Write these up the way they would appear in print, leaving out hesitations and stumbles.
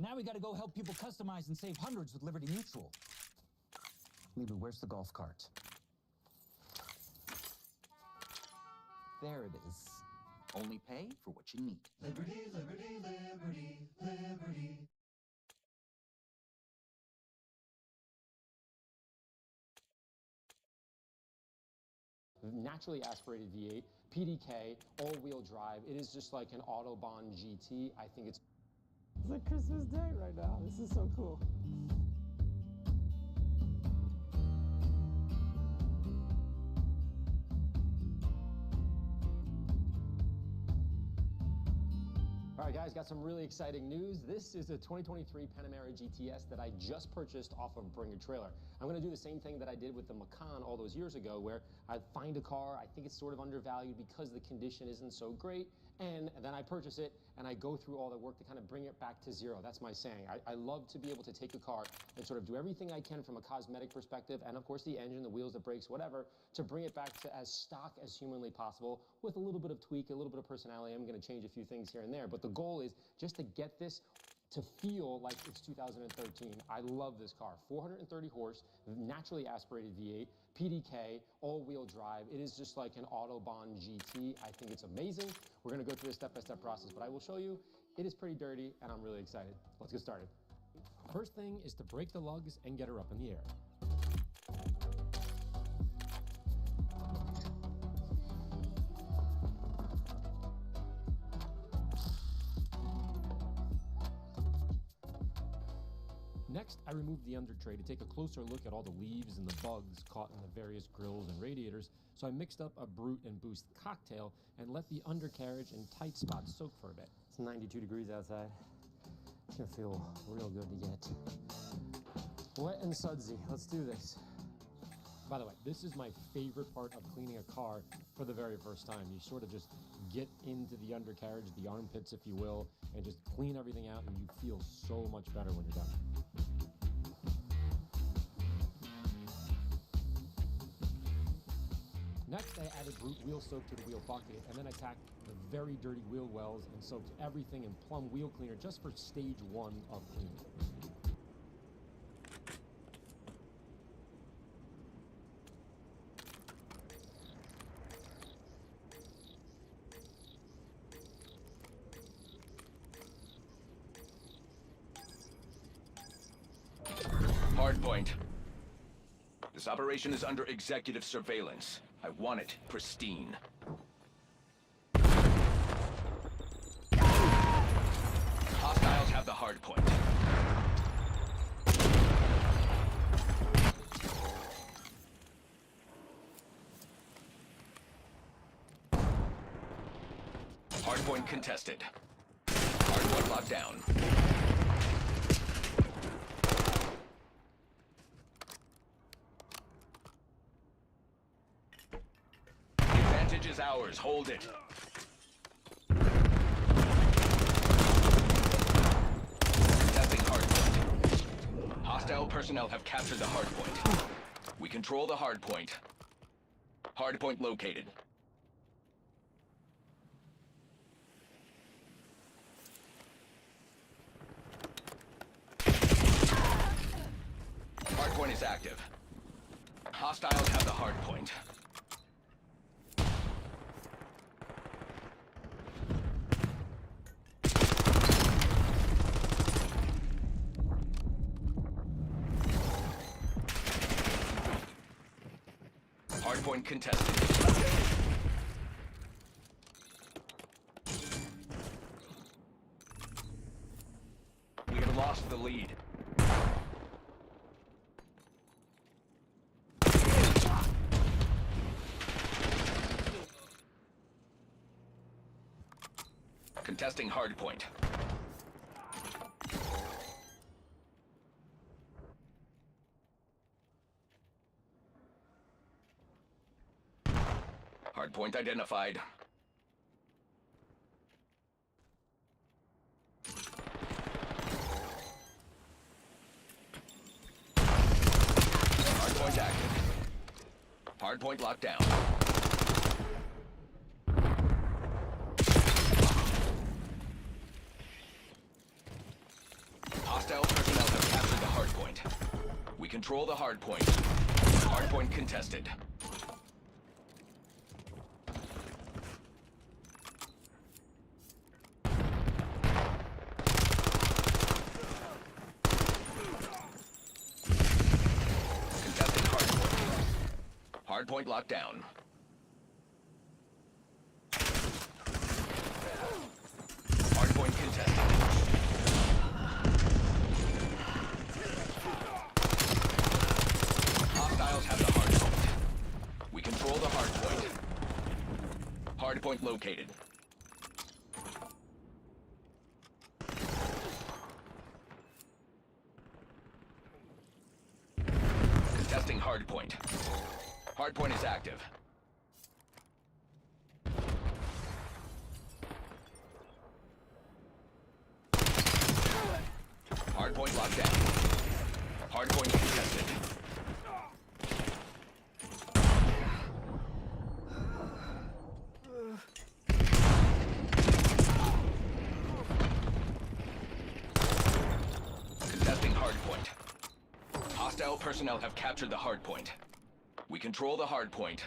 Now we gotta go help people customize and save hundreds with Liberty Mutual. Libby, where's the golf cart? There it is. Only pay for what you need. Liberty, liberty, liberty, liberty. Naturally aspirated V8, PDK, all-wheel drive. It is just like an Autobahn GT. I think it's like Christmas Day right now. This is so cool. All right, guys, got some really exciting news. This is a 2023 Panamera GTS that I just purchased off of Bring a Trailer. I'm gonna do the same thing that I did with the Macan all those years ago, where I find a car, I think it's sort of undervalued because the condition isn't so great, and then I purchase it, and I go through all the work to kind of bring it back to zero. That's my saying. I love to be able to take a car and sort of do everything I can from a cosmetic perspective, and of course the engine, the wheels, the brakes, whatever, to bring it back to as stock as humanly possible with a little bit of tweak, a little bit of personality. I'm gonna change a few things here and there, but the goal is just to get this to feel like it's 2013. I love this car. 430 horse, naturally aspirated V8, PDK, all-wheel drive. It is just like an Autobahn GT. I think it's amazing. We're gonna go through a step-by-step process, but I will show you it is pretty dirty, and I'm really excited. Let's get started. First thing is to break the lugs and get her up in the air. Next, I removed the under tray to take a closer look at all the leaves and the bugs caught in the various grills and radiators, so I mixed up a Brute and Boost cocktail and let the undercarriage and tight spots soak for a bit. It's 92 degrees outside. It's gonna feel real good to get wet and sudsy. Let's do this. By the way, this is my favorite part of cleaning a car for the very first time. You sort of just get into the undercarriage, the armpits, if you will, and just clean everything out, and you feel so much better when you're done. Next, I added Brute wheel soap to the wheel bucket, and then I tacked the very dirty wheel wells and soaked everything in Plum wheel cleaner just for stage 1 of cleaning. Hardpoint. This operation is under executive surveillance. I want it pristine. Hostiles have the hardpoint. Hardpoint contested. Hardpoint locked down. Is ours. Hold it. Contesting hardpoint. Hostile personnel have captured the hardpoint. We control the hardpoint. Hardpoint located. Hardpoint is active. Hostiles have the hardpoint. Hardpoint contested. We have lost the lead. Contesting hardpoint. Hardpoint identified. Hardpoint active. Hardpoint locked down. control the hard point. Hard point contested. Contesting hard point. Hard point locked down. Hard point contested. Hostiles have the hard point. We control the hard point. Hard point located. Contesting hard point. Hard point is active. Hard point locked down. Hard point contested. Contesting hard point. Hostile personnel have captured the hard point. We control the hard point.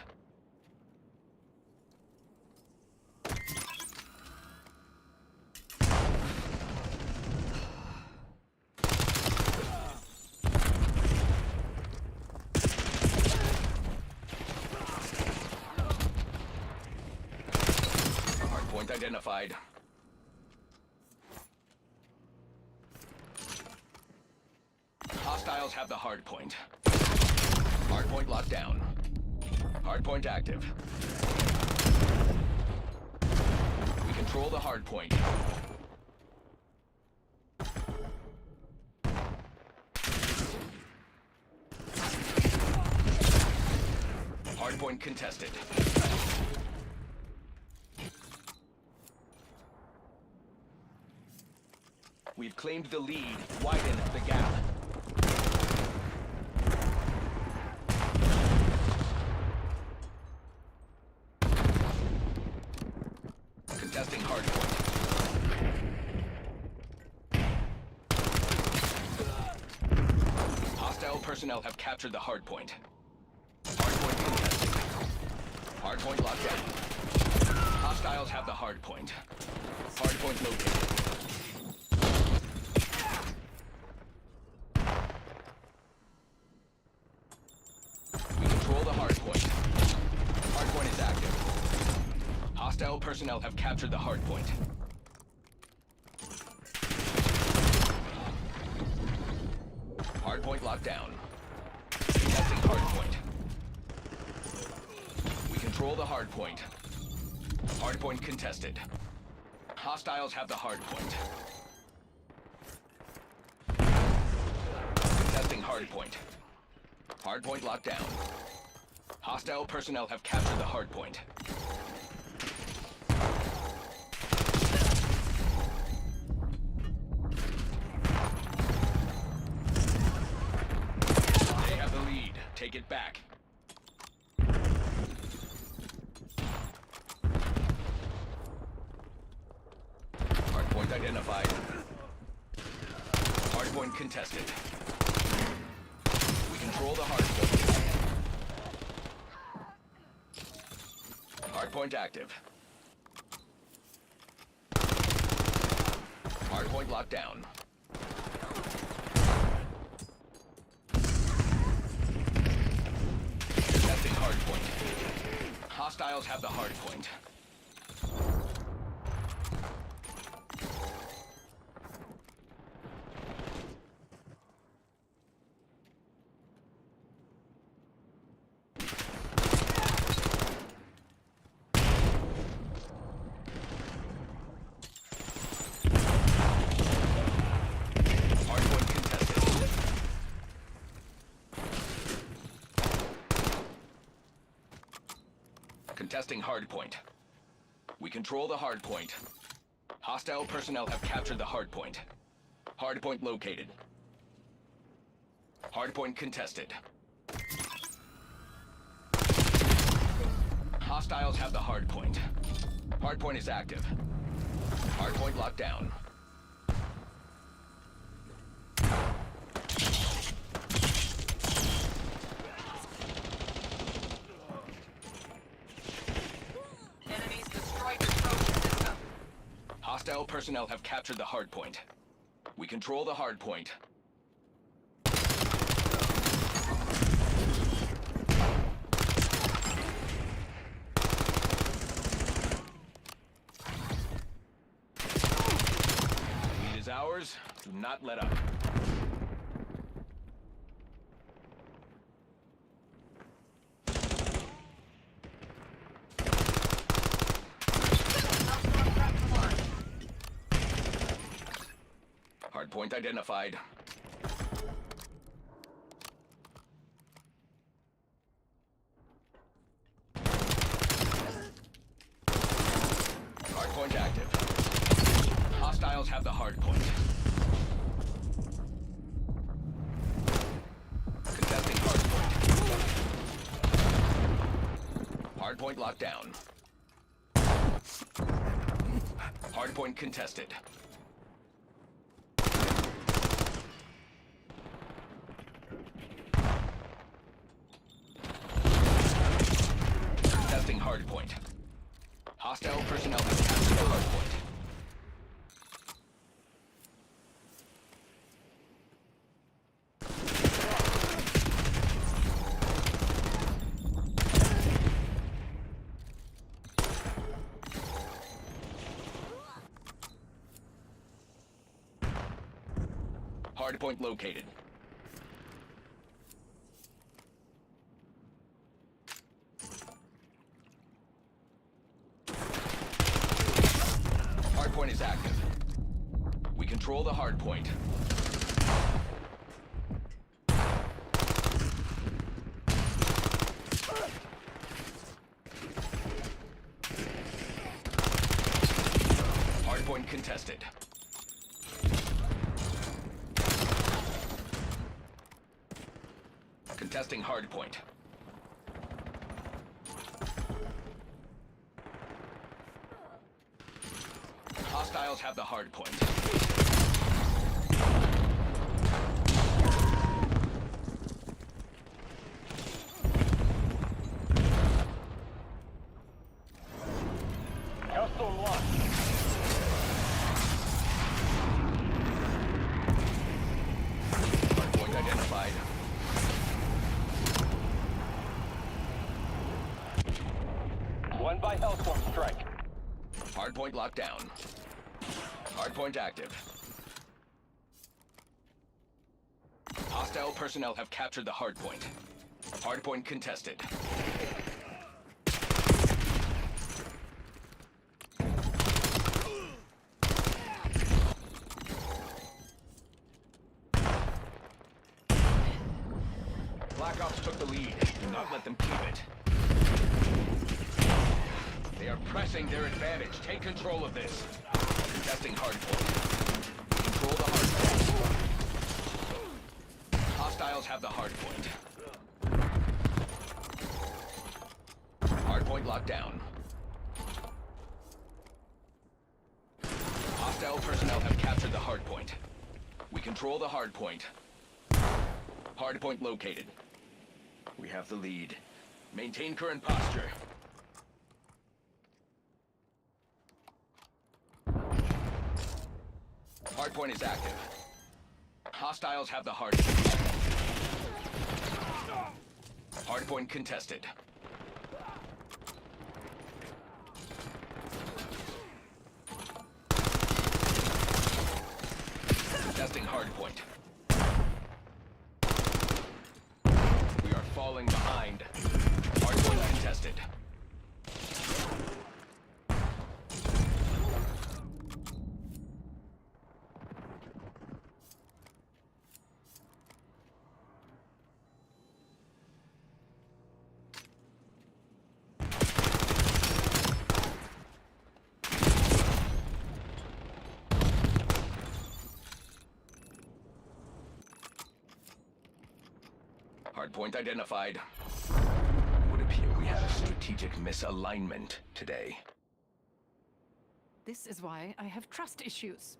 Hard point identified. Hostiles have the hard point. Hard point locked down. Hard point active. We control the hard point. Hard point contested. We've claimed the lead. Widen the gap. Contesting hard point. Hostile personnel have captured the hard point. Hard point contested. Hard point locked down. Hostiles have the hard point. Hard point located. We control the hard point. Hard point is active. Hostile personnel have captured the hard point. Hard point locked down. Contesting hard point. We control the hard point. Hard point contested. Hostiles have the hard point. Contesting hard point. Hard point locked down. Hostile personnel have captured the hard point. They have the lead. Take it back. Hard point identified. Hard point contested. We control the hard point. Hard point active. Hard point locked down. Contesting hard point. Hostiles have the hard point. Contesting hard point. We control the hard point. Hostile personnel have captured the hard point. Hard point located. Hard point contested. Hostiles have the hard point. Hard point is active. Hard point locked down. Hostile personnel have captured the hard point. We control the hard point. Lead is ours. Do not let up. Hardpoint identified. Hardpoint active. Hostiles have the hardpoint. Contesting hardpoint. Hardpoint locked down. Hardpoint contested. Contesting hardpoint. Hostile personnel have captured the hardpoint. Hardpoint located. Hardpoint is active. We control the hardpoint. Hardpoint contested. Contesting hardpoint. Hostiles have the hardpoint. Hellstorm launched. Hardpoint identified. One by Hellstorm strike. Hardpoint locked down. Hardpoint active. Hostile personnel have captured the hardpoint. Hardpoint contested. Black Ops took the lead. Do not let them keep it. They are pressing their advantage. Take control of this. Contesting hardpoint. Control the hardpoint. Hostiles have the hardpoint. Hardpoint locked down. Hostile personnel have captured the hardpoint. We control the hardpoint. Hardpoint located. We have the lead. Maintain current posture. Hardpoint is active. Hostiles have the hardpoint. Hardpoint contested. Contesting hardpoint. We are falling behind. Hardpoint contested. Hardpoint identified. It would appear we have strategic misalignment today. This is why I have trust issues.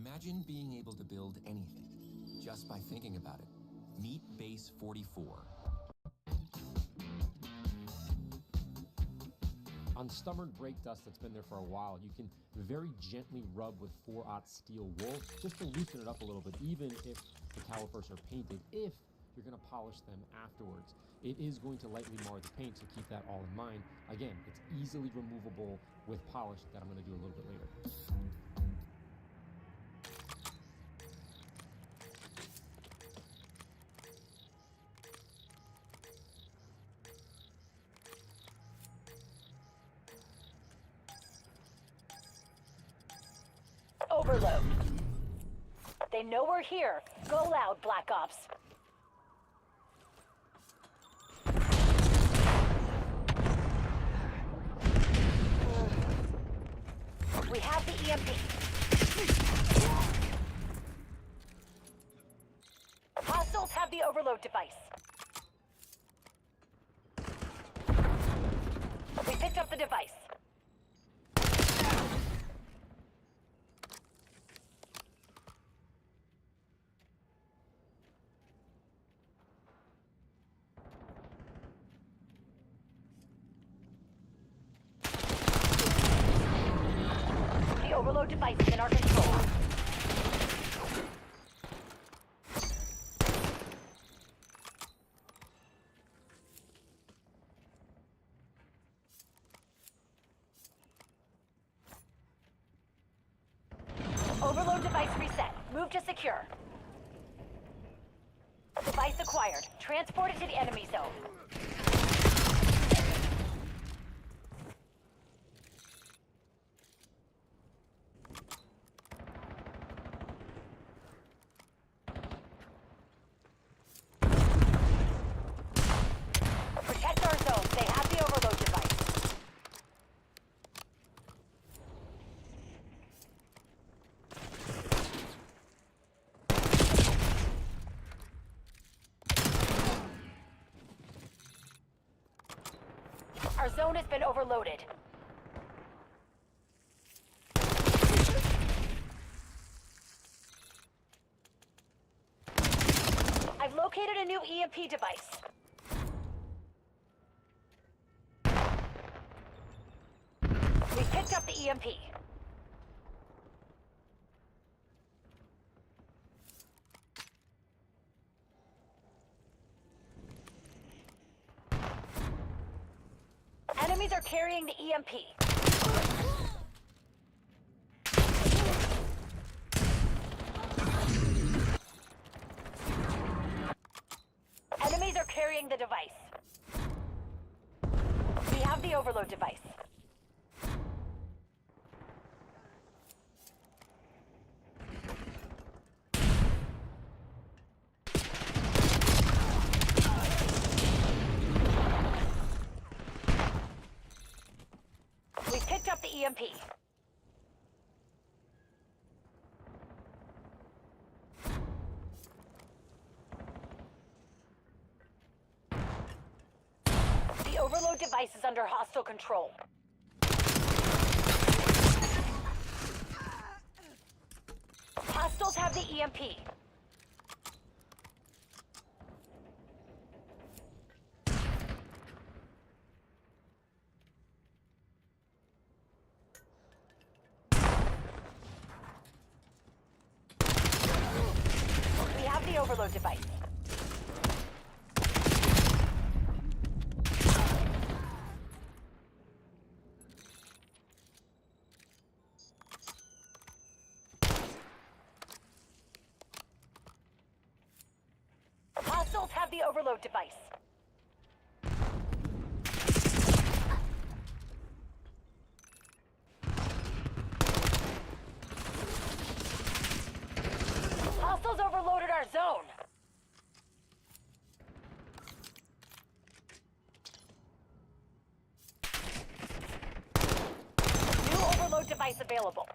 Imagine being able to build anything just by thinking about it. Meet Base 44. On stubborn brake dust that's been there for a while, you can very gently rub with 4/0 steel wool just to loosen it up a little bit, even if the calipers are painted, if you're going to polish them afterwards. It is going to lightly mar the paint, so keep that all in mind. Again, it's easily removable with polish that I'm going to do a little bit later. Overload. They know we're here. Go loud, Black Ops. We have the EMP. Hostiles have the overload device. We picked up the device. The overload device is in our control. Overload device reset. Move to secure. Device acquired. Transported to the enemy zone. Protect our zone. They have the overload device. Our zone has been overloaded. I've located a new EMP device. We picked up the EMP. Enemies are carrying the EMP. Enemies are carrying the device. We have the overload device. We picked up the EMP. The overload device is under hostile control. Hostiles have the EMP. We have the overload device. Hostiles have the overload device. Hostiles overloaded our zone. New overload device available.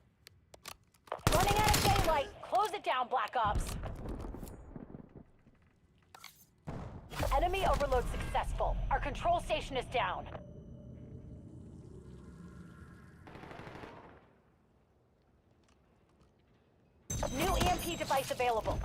Running out of daylight. Close it down, Black Ops. Enemy overload successful. Our control station is down. device available.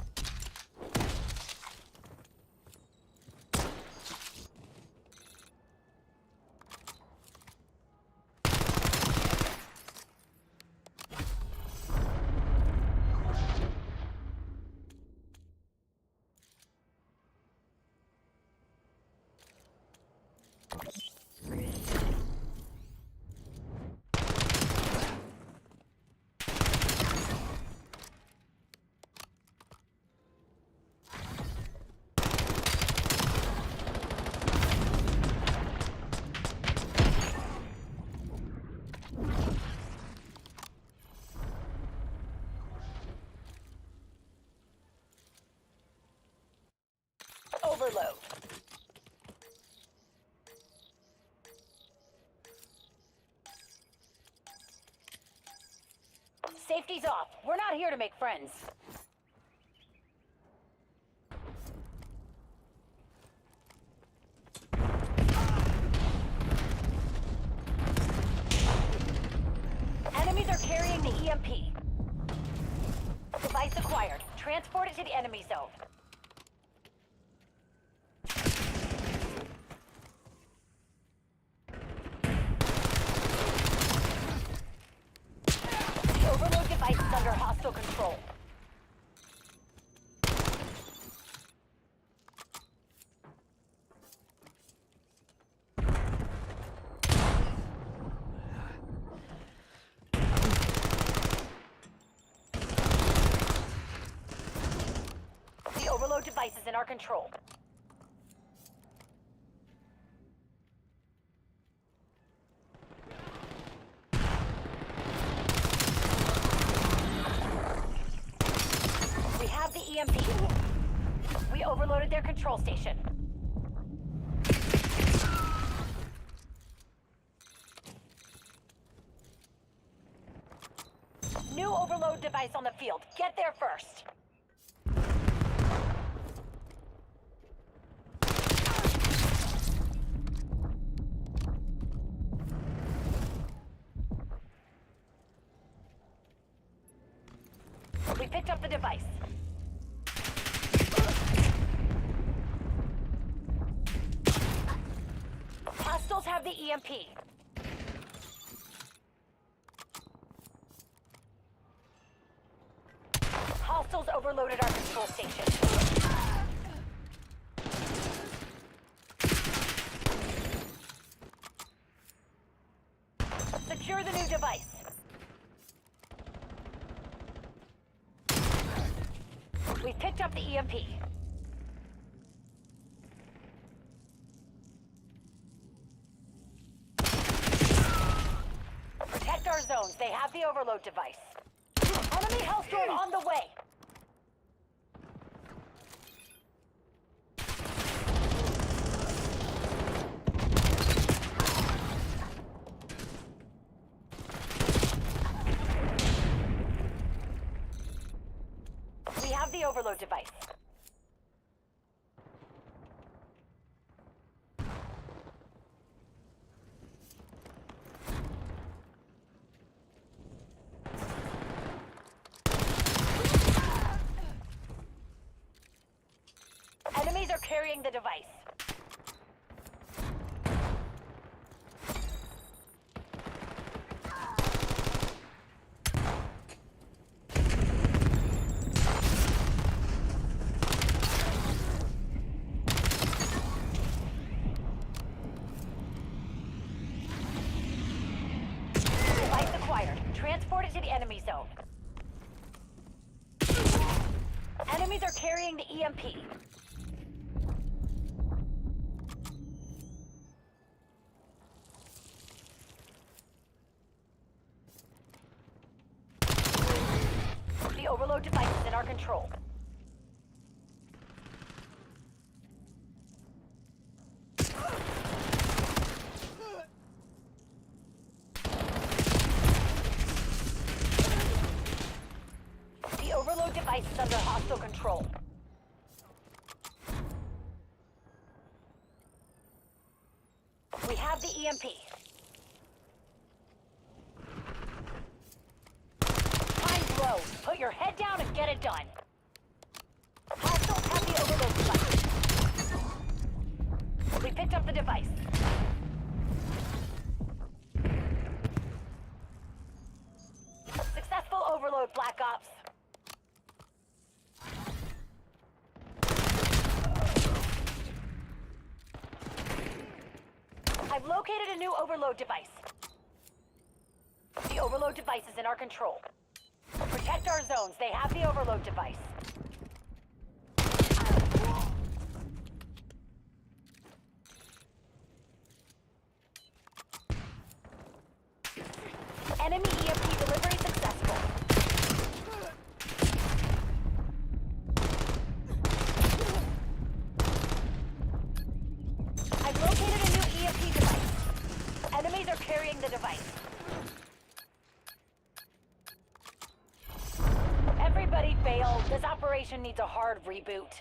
Overload. Safety's off. We're not here to make friends. Enemies are carrying the EMP. Device acquired. Transport it to the enemy zone. The overload device is under hostile control. The overload device is in our control. We have the EMP. We overloaded their control station. New overload device on the field. Get there first. We picked up the device. Hostiles have the EMP. Hostiles overloaded our control station. Secure the new device. We picked up the EMP. Protect our zones. They have the overload device. Enemy Hellstorm on the way. We have the overload device. Enemies are carrying the device. Device acquired. Transport it to the enemy zone. Enemies are carrying the EMP. The overload device is in our control. The overload device is under hostile control. We have the EMP. Time's low. Put your head down and get it done. the device. Successful overload, Black Ops. I've located a new overload device. The overload device is in our control. Protect our zones. They have the overload device. Enemy EMP delivery successful. I've located a new EMP device. Enemies are carrying the device. Everybody bail. This operation needs a hard reboot.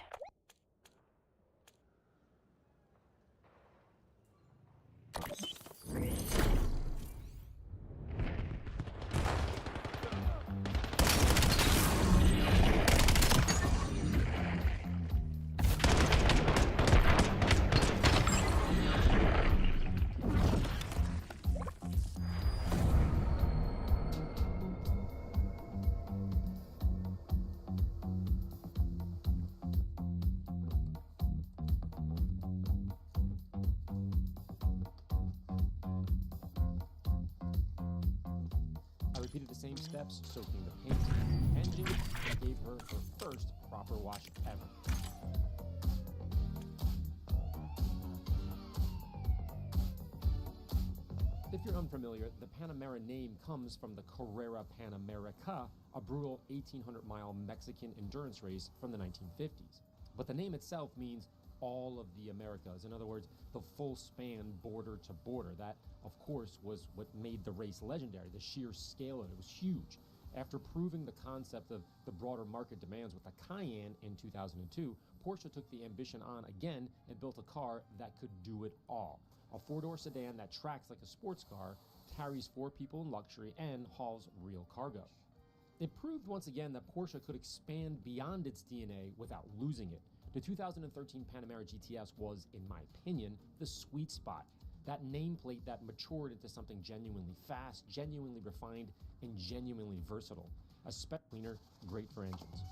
I repeated the same steps, soaking the paint, engine, and gave her her first proper wash ever. If you're unfamiliar, the Panamera name comes from the Carrera Panamerica, a brutal 1,800-mile Mexican endurance race from the 1950s. But the name itself means all of the Americas. In other words, the full span border to border. That, of course, was what made the race legendary. The sheer scale of it was huge. After proving the concept of the broader market demands with the Cayenne in 2002, Porsche took the ambition on again and built a car that could do it all. A four-door sedan that tracks like a sports car, carries 4 people in luxury, and hauls real cargo. It proved once again that Porsche could expand beyond its DNA without losing it. The 2013 Panamera GTS was, in my opinion, the sweet spot. That nameplate that matured into something genuinely fast, genuinely refined, and genuinely versatile. A spec cleaner, great for engines.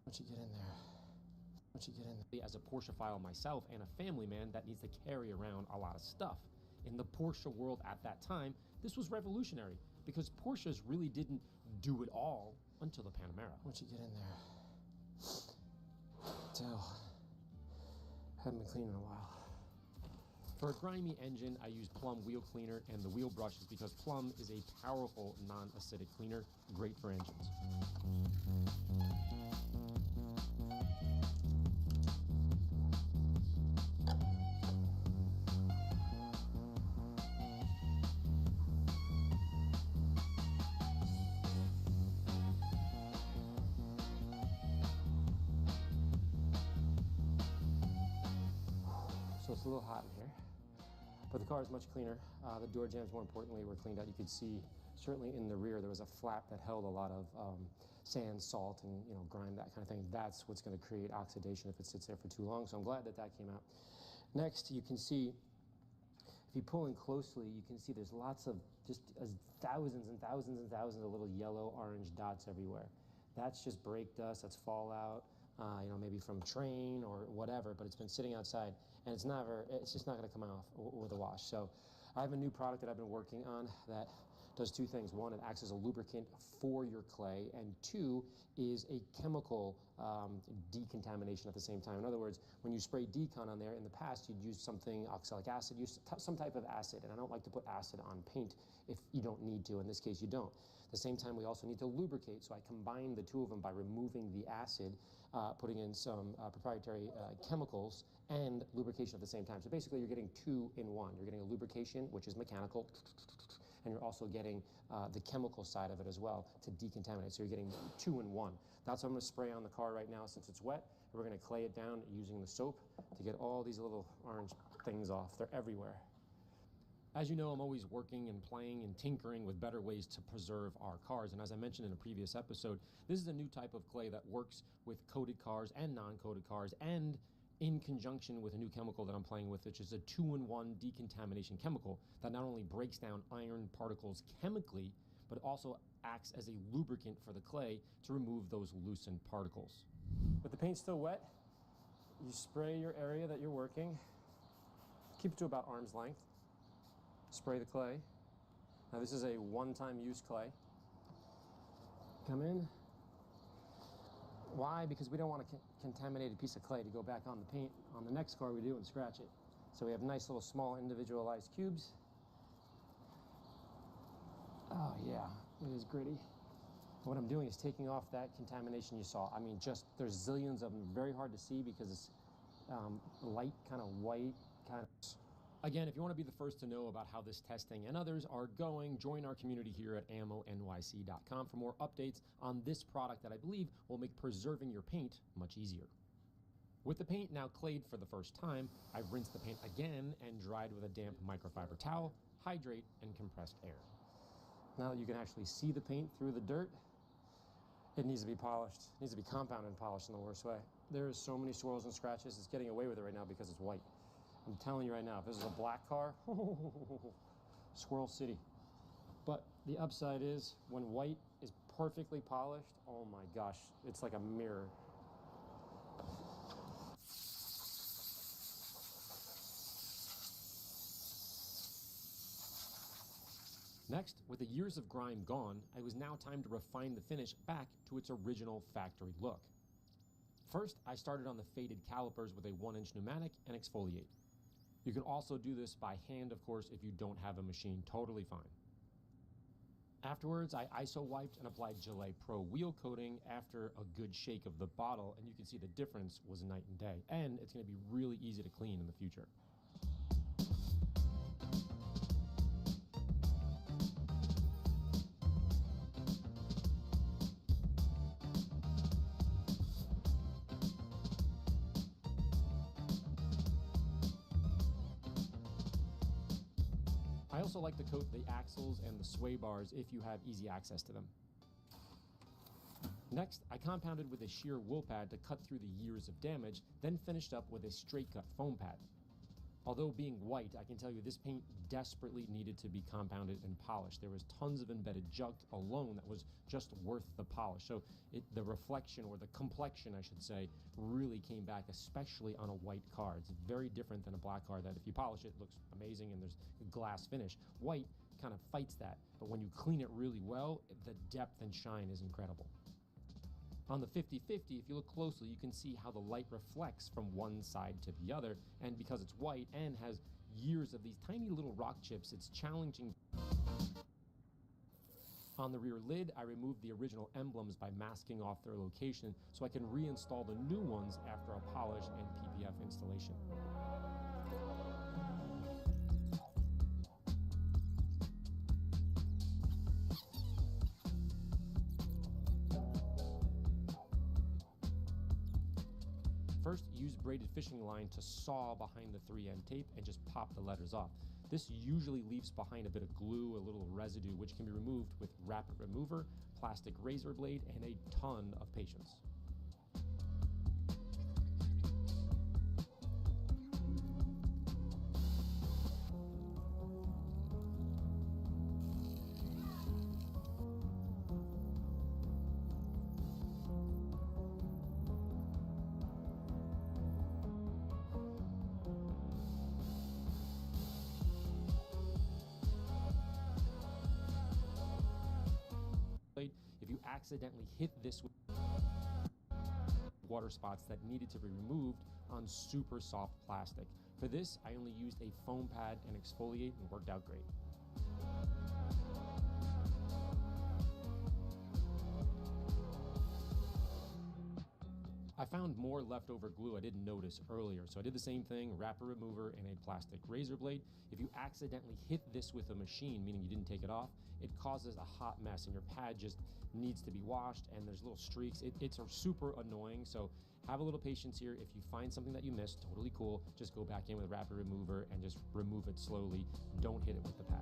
Once you get in there. As a Porsche-phile myself and a family man that needs to carry around a lot of stuff. In the Porsche world at that time, this was revolutionary because Porsches really didn't do it all until the Panamera. Once you get in there. Tell. Haven't been cleaning in a while. For a grimy engine, I use Plum wheel cleaner and the wheel brushes because Plum is a powerful non-acidic cleaner, great for engines. So it's a little hot in here, but the car is much cleaner. The door jambs, more importantly, were cleaned out. You could see, certainly in the rear, there was a flap that held a lot of sand, salt, and grime, that kind of thing. That's what's going to create oxidation if it sits there for too long. So I'm glad that that came out. Next, you can see, if you pull in closely, you can see there's lots of just thousands and thousands and thousands of little yellow, orange dots everywhere. That's just brake dust. That's fallout. Maybe from train or whatever, but it's been sitting outside and it's just not going to come off with a wash. So I have a new product that I've been working on that does 2 things. 1, it acts as a lubricant for your clay, and 2 is a chemical decontamination at the same time. In other words, when you spray decon on there, in the past you'd use something, oxalic acid, use some type of acid, and I don't like to put acid on paint if you don't need to. In this case, you don't. At the same time, we also need to lubricate, so I combine the 2 of them by removing the acid, putting in some proprietary chemicals and lubrication at the same time. So basically, you're getting 2 in 1. You're getting a lubrication, which is mechanical, and you're also getting the chemical side of it as well to decontaminate. So you're getting 2 in 1. That's what I'm going to spray on the car right now since it's wet. And we're going to clay it down using the soap to get all these little orange things off. They're everywhere. As you know, I'm always working and playing and tinkering with better ways to preserve our cars. And as I mentioned in a previous episode, this is a new type of clay that works with coated cars and non-coated cars and in conjunction with a new chemical that I'm playing with, which is a 2-in-1 decontamination chemical that not only breaks down iron particles chemically, but also acts as a lubricant for the clay to remove those loosened particles. With the paint still wet, you spray your area that you're working, keep it to about arm's length, spray the clay. Now this is a one-time use clay. Come in. Why? Because we don't want a contaminated piece of clay to go back on the paint on the next car we do and scratch it. So we have nice little small individualized cubes. Oh yeah, it is gritty. What I'm doing is taking off that contamination you saw. I mean, just there's zillions of them, very hard to see because it's light, kind of white, kind of. Again, if you want to be the first to know about how this testing and others are going, join our community here at ammonyc.com for more updates on this product that I believe will make preserving your paint much easier. With the paint now clayed for the first time, I've rinsed the paint again and dried with a damp microfiber towel, hydrate, and compressed air. Now that you can actually see the paint through the dirt, it needs to be polished. It needs to be compounded and polished in the worst way. There's so many swirls and scratches, it's getting away with it right now because it's white. I'm telling you right now, if this is a black car, Squirrel City. But the upside is, when white is perfectly polished, oh my gosh, it's like a mirror. Next, with the years of grime gone, it was now time to refine the finish back to its original factory look. First, I started on the faded calipers with a 1-inch pneumatic and exfoliate. You can also do this by hand, of course, if you don't have a machine. Totally fine. Afterwards, I ISO wiped and applied Gillette Pro wheel coating after a good shake of the bottle, and you can see the difference was night and day. And it's going to be really easy to clean in the future. I also like to coat the axles and the sway bars if you have easy access to them. Next, I compounded with a sheer wool pad to cut through the years of damage, then finished up with a straight cut foam pad. Although being white, I can tell you this paint desperately needed to be compounded and polished. There was tons of embedded junk alone that was just worth the polish. So the reflection, or the complexion I should say, really came back, especially on a white car. It's very different than a black car that if you polish it, it looks amazing and there's a glass finish. White kind of fights that, but when you clean it really well, the depth and shine is incredible. On the 50-50, if you look closely, you can see how the light reflects from one side to the other, and because it's white and has years of these tiny little rock chips, it's challenging. On the rear lid, I removed the original emblems by masking off their location so I can reinstall the new ones after a polish and PPF installation. First, use braided fishing line to saw behind the 3M tape and just pop the letters off. This usually leaves behind a bit of glue, a little residue, which can be removed with rapid remover, plastic razor blade, and a ton of patience. If you accidentally hit this with water spots that needed to be removed on super soft plastic. For this, I only used a foam pad and exfoliate and worked out great. I found more leftover glue I didn't notice earlier, so I did the same thing, wrapper remover and a plastic razor blade. If you accidentally hit this with a machine, meaning you didn't take it off, it causes a hot mess and your pad just needs to be washed and there's little streaks. It's super annoying, so have a little patience here. If you find something that you missed, totally cool, just go back in with a wrapper remover and just remove it slowly. Don't hit it with the pad.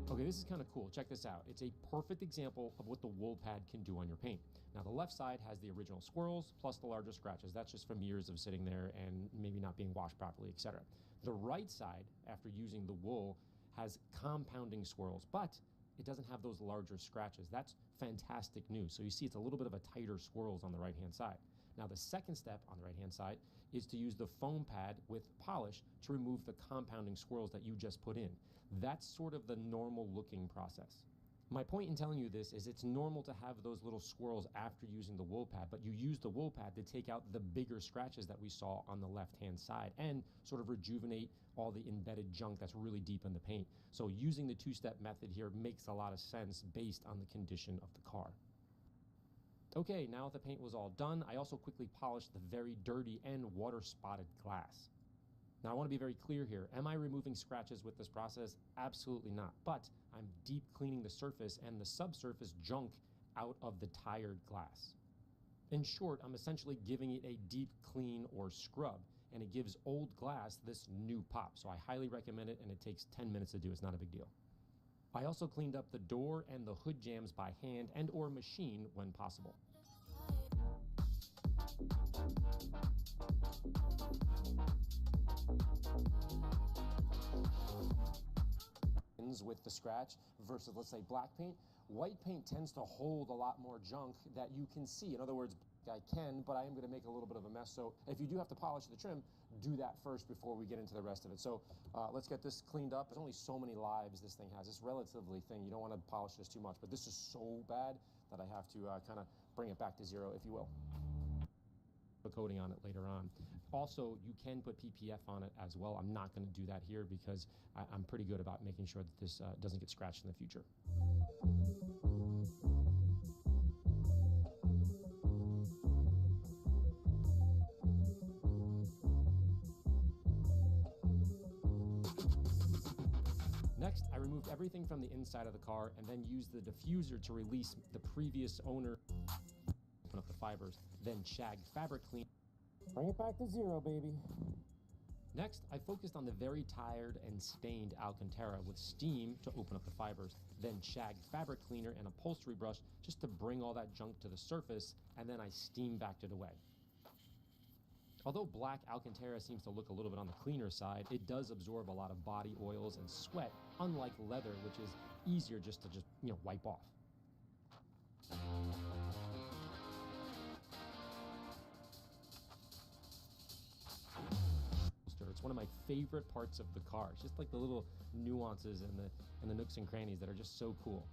Okay, Okay, this is kind of cool. Check this out. It's a perfect example of what the wool pad can do on your paint. Now, the left side has the original swirls plus the larger scratches. That's just from years of sitting there and maybe not being washed properly, etc. The right side, after using the wool, has compounding swirls, but it doesn't have those larger scratches. That's fantastic news. So you see it's a little bit of a tighter swirls on the right-hand side. Now, the second step on the right-hand side is to use the foam pad with polish to remove the compounding swirls that you just put in. That's sort of the normal looking process. My point in telling you this is it's normal to have those little swirls after using the wool pad, but you use the wool pad to take out the bigger scratches that we saw on the left-hand side and sort of rejuvenate all the embedded junk that's really deep in the paint. So using the two-step method here makes a lot of sense based on the condition of the car. Okay, now that the paint was all done, I also quickly polished the very dirty and water-spotted glass. Now, I want to be very clear here. Am I removing scratches with this process? Absolutely not. But I'm deep cleaning the surface and the subsurface junk out of the tired glass. In short, I'm essentially giving it a deep clean or scrub, and it gives old glass this new pop. So I highly recommend it, and it takes 10 minutes to do. It's not a big deal. I also cleaned up the door and the hood jams by hand and or machine when possible. With the scratch versus, let's say, black paint. White paint tends to hold a lot more junk that you can see. In other words, I can, but I am going to make a little bit of a mess. So if you do have to polish the trim, do that first before we get into the rest of it. So let's get this cleaned up. There's only so many lives this thing has. It's relatively thin. You don't want to polish this too much, but this is so bad that I have to kind of bring it back to zero, if you will. A coating on it later on. Also, you can put PPF on it as well. I'm not going to do that here because I'm pretty good about making sure that this doesn't get scratched in the future. Next, I removed everything from the inside of the car and then used the diffuser to release the previous owner. Open up the fibers, then shag fabric clean. Bring it back to zero, baby. Next, I focused on the very tired and stained Alcantara with steam to open up the fibers, then shag fabric cleaner and upholstery brush just to bring all that junk to the surface, and then I steam backed it away. Although black Alcantara seems to look a little bit on the cleaner side, it does absorb a lot of body oils and sweat, unlike leather, which is easier just to wipe off. It's one of my favorite parts of the car. It's just like the little nuances and the nooks and crannies that are just so cool.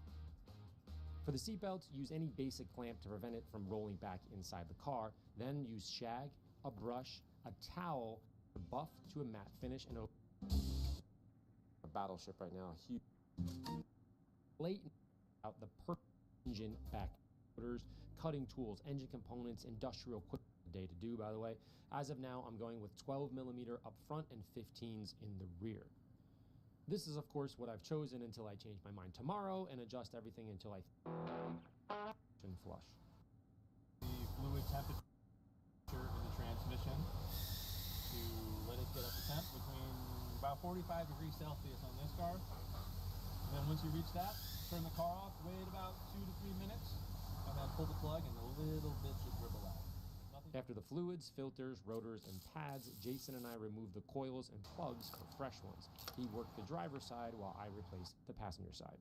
For the seatbelts, use any basic clamp to prevent it from rolling back inside the car. Then use shag, a brush, a towel, to buff to a matte finish, and a battleship right now. Huge. Blatant out the perfect engine back motors, cutting tools, engine components, industrial equipment. Day to do, by the way. As of now, I'm going with 12mm up front and 15s in the rear. This is, of course, what I've chosen until I change my mind tomorrow and adjust everything until I flush. The fluid temperature in the transmission to let it get up to temp between about 45 degrees Celsius on this car. And then once you reach that, turn the car off, wait about 2 to 3 minutes, and then pull the plug and a little bit should dribble out. After the fluids, filters, rotors, and pads, Jason and I removed the coils and plugs for fresh ones. He worked the driver's side while I replaced the passenger side.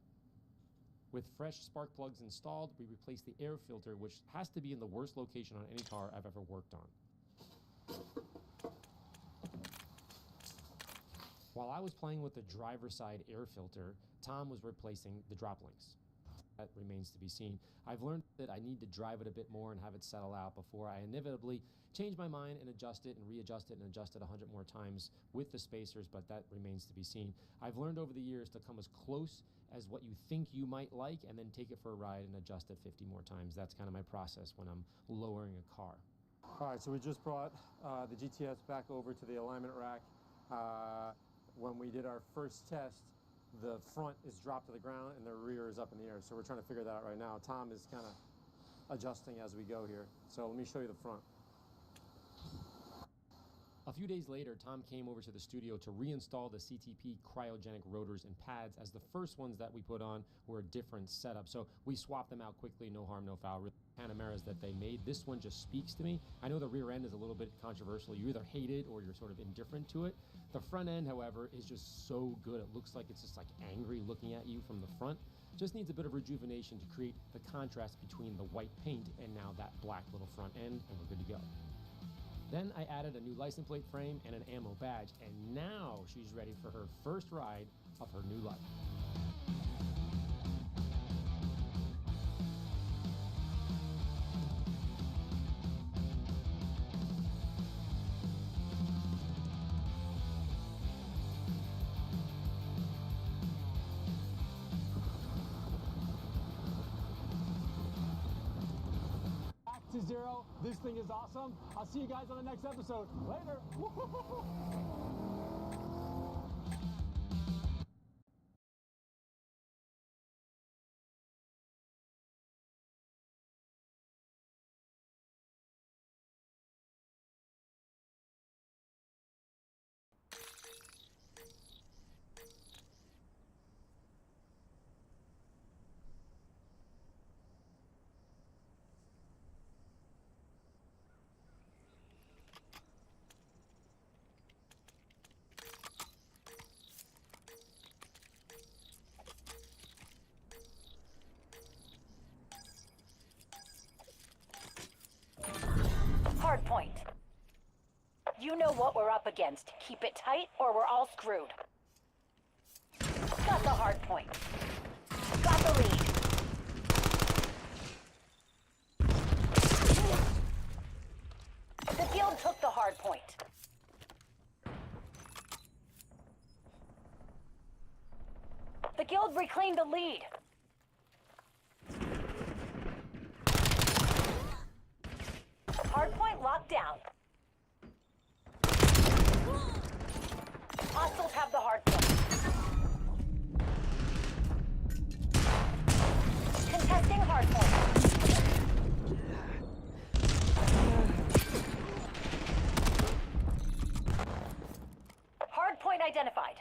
With fresh spark plugs installed, we replaced the air filter, which has to be in the worst location on any car I've ever worked on. While I was playing with the driver's side air filter, Tom was replacing the drop links. That remains to be seen. I've learned that I need to drive it a bit more and have it settle out before I inevitably change my mind and adjust it and readjust it and adjust it 100 more times with the spacers, but that remains to be seen. I've learned over the years to come as close as what you think you might like and then take it for a ride and adjust it 50 more times. That's kind of my process when I'm lowering a car. All right, so we just brought the GTS back over to the alignment rack. When we did our first test, the front is dropped to the ground and the rear is up in the air. So we're trying to figure that out right now. Tom is kind of adjusting as we go here. So let me show you the front. A few days later, Tom came over to the studio to reinstall the CTP cryogenic rotors and pads, as the first ones that we put on were a different setup. So we swapped them out quickly, no harm, no foul. Panameras that they made. This one just speaks to me. I know the rear end is a little bit controversial. You either hate it or you're sort of indifferent to it. The front end, however, is just so good. It looks like it's just like angry looking at you from the front. Just needs a bit of rejuvenation to create the contrast between the white paint and now that black little front end, and we're good to go. Then I added a new license plate frame and an ammo badge, and now she's ready for her first ride of her new life. To zero. This thing is awesome. I'll see you guys on the next episode. Later. Hard point. You know what we're up against. Keep it tight or we're all screwed. Got the hard point. Got the lead. The guild took the hard point. The guild reclaimed the lead. Hardpoint locked down. Hostiles have the hardpoint. Contesting hardpoint. Hardpoint identified.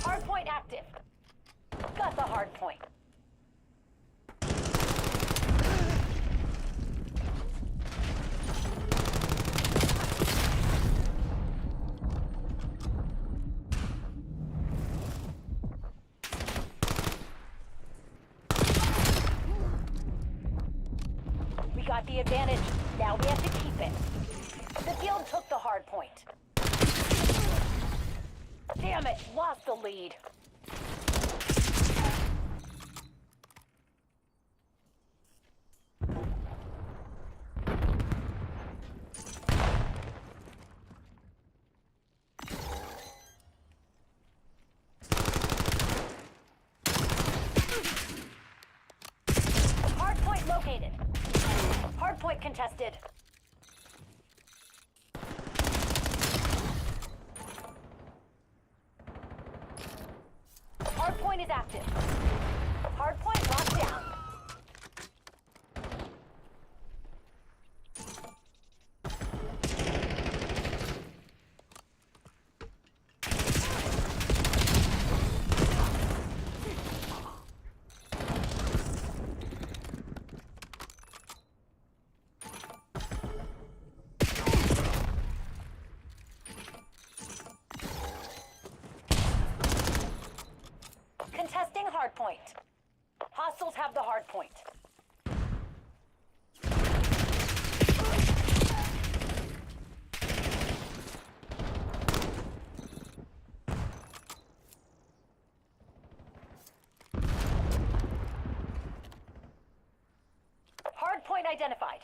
Hardpoint active. Got the hardpoint. We got the advantage. Now we have to keep it. The guild took the hardpoint. Damn it, lost the lead. Hardpoint located. Hardpoint contested. Hardpoint is active. Hardpoint locked down. Contesting hardpoint. Hostiles have the hardpoint. Hardpoint identified.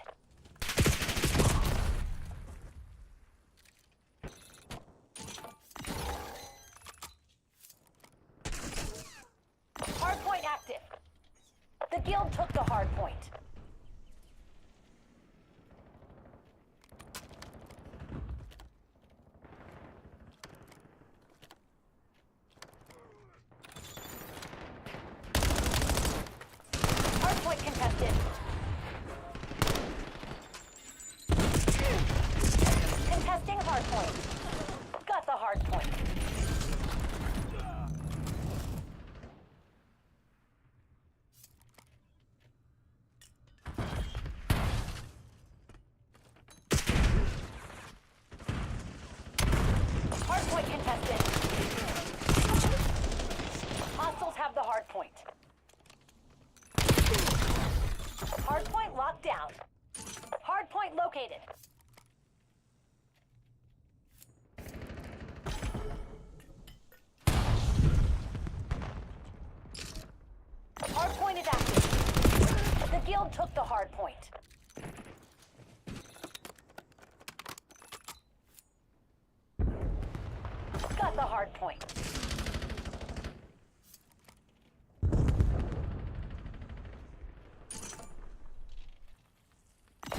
Hardpoint active. The guild took the hardpoint. located. Hardpoint is active. The guild took the hardpoint. Got the hardpoint.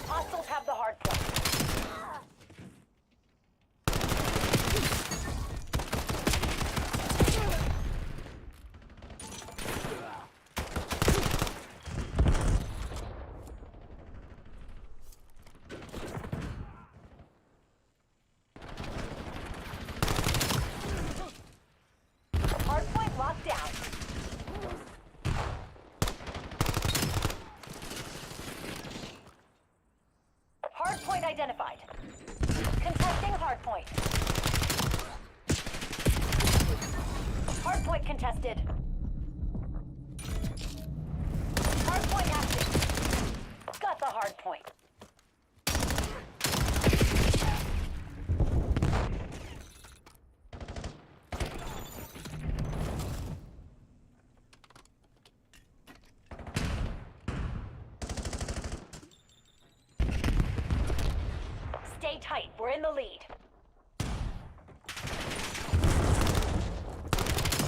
Hostiles have the hardpoint. Hardpoint locked down. Hardpoint identified. Contesting hardpoint. Hardpoint contested. Hardpoint active. Got the hardpoint. Stay tight, we're in the lead.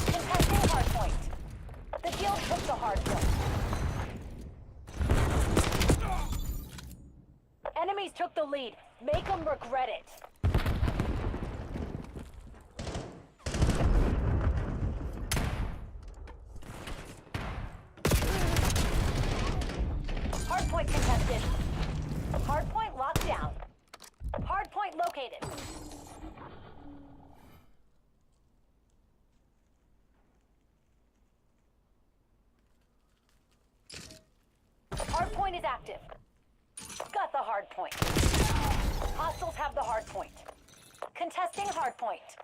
Contesting hardpoint. The guild took the hardpoint. Enemies took the lead. Make them regret it. Hardpoint contested. Hardpoint locked down. Hardpoint located. Hardpoint is active. Got the hardpoint. Hostiles have the hardpoint. Contesting hardpoint.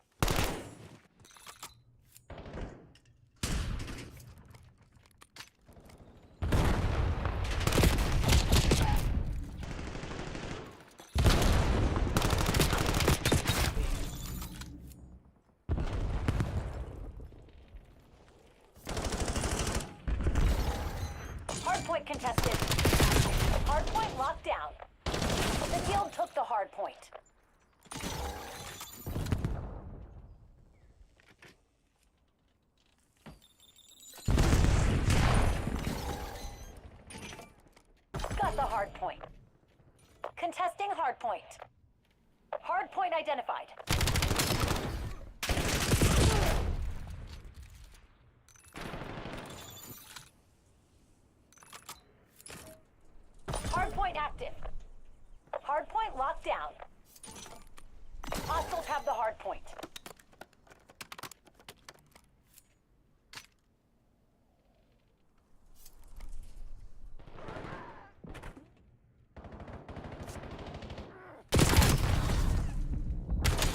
Hardpoint contested. Hardpoint locked down. The guild took the hardpoint. Got the hardpoint. Contesting hardpoint. Hardpoint identified. Hardpoint active. Hardpoint locked down. Hostiles have the hardpoint.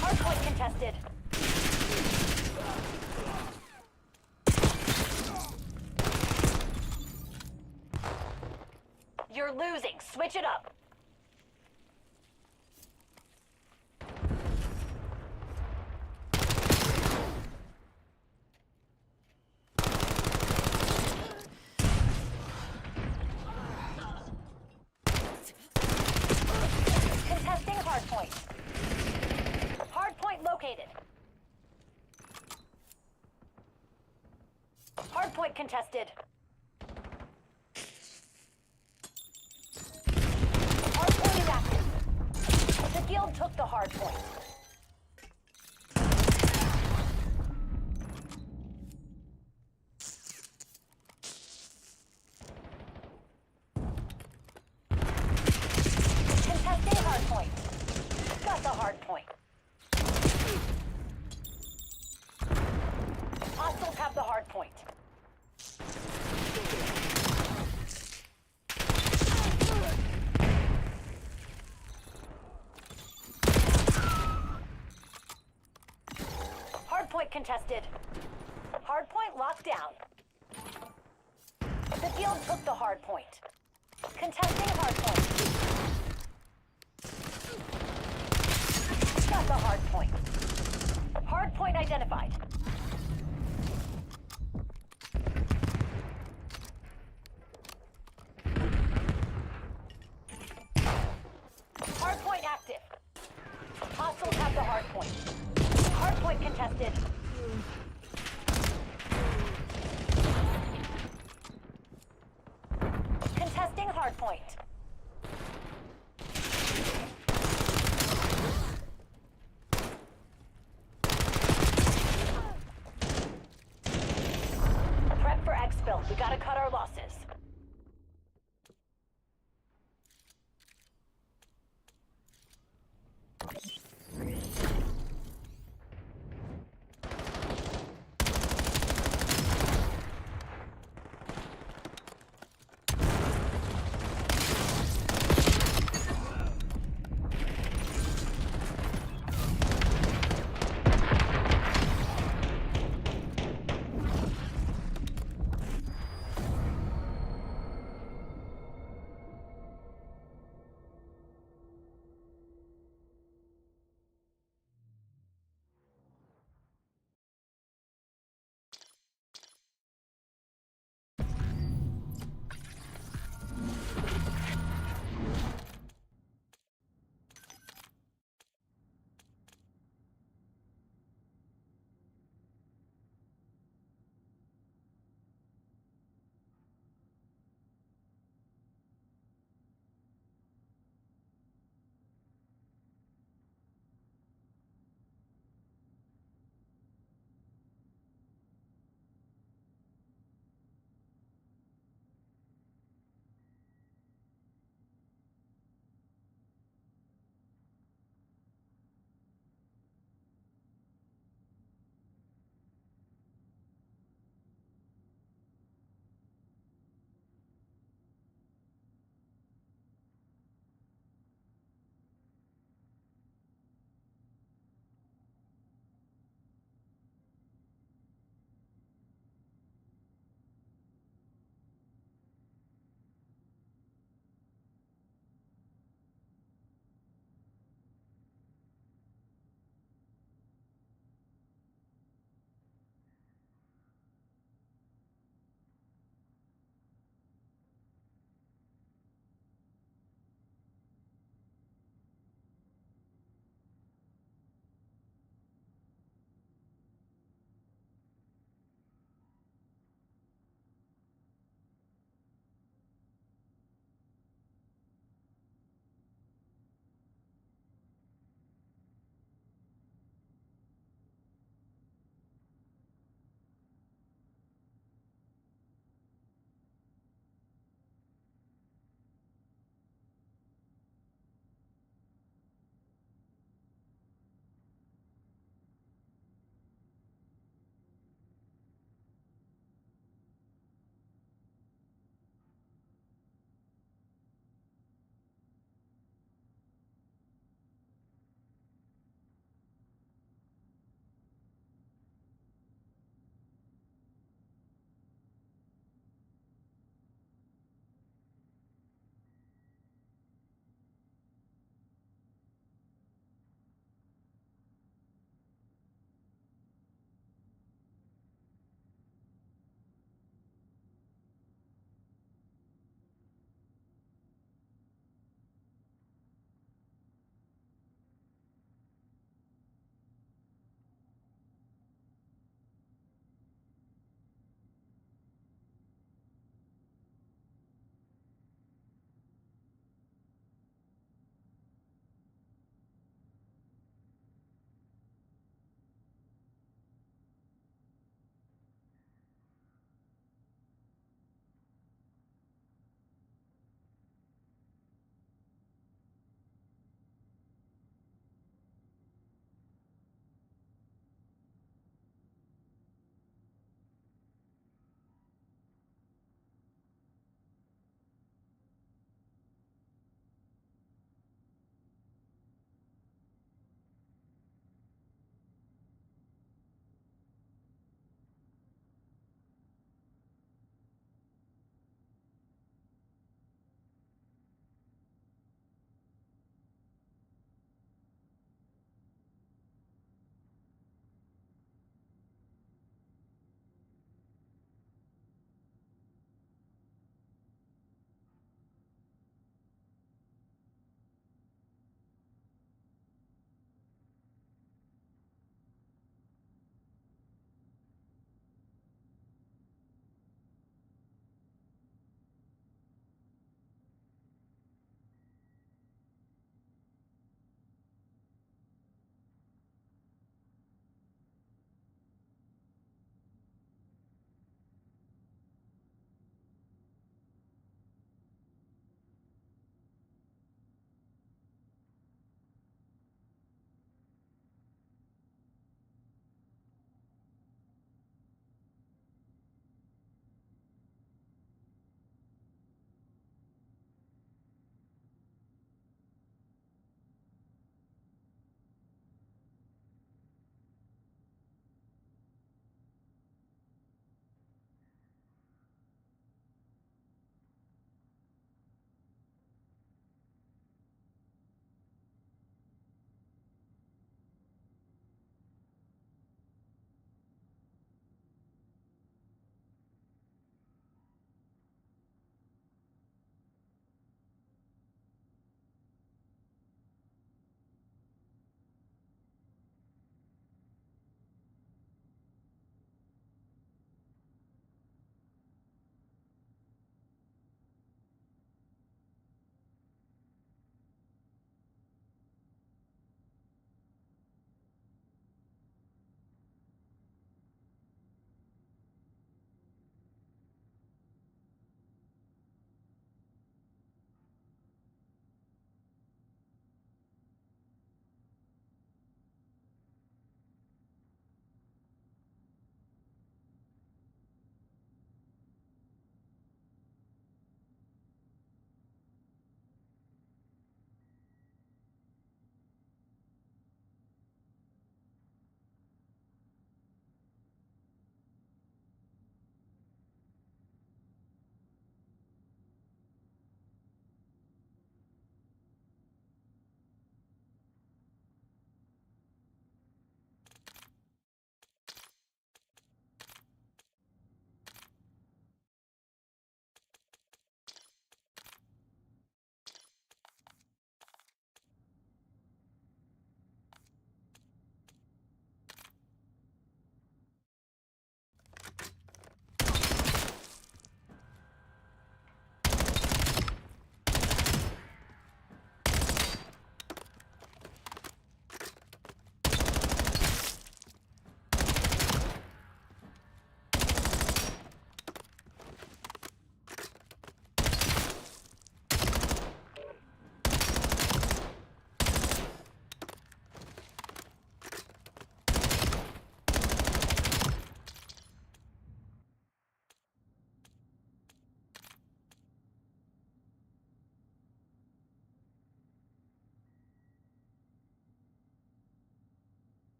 Hardpoint contested. You're losing. Switch it up. Contesting hardpoint. Hardpoint located. Hardpoint contested. Hardpoint is active. The guild took the hardpoint. Contesting hardpoint. Got the hardpoint. Hostiles have the hardpoint. Hardpoint contested. Hardpoint locked down. The guild took the hardpoint. Contesting hardpoint. identified. Hardpoint active. Hostiles have the hardpoint. Hardpoint contested. Contesting hardpoint. Prep for exfil. We gotta cut our losses.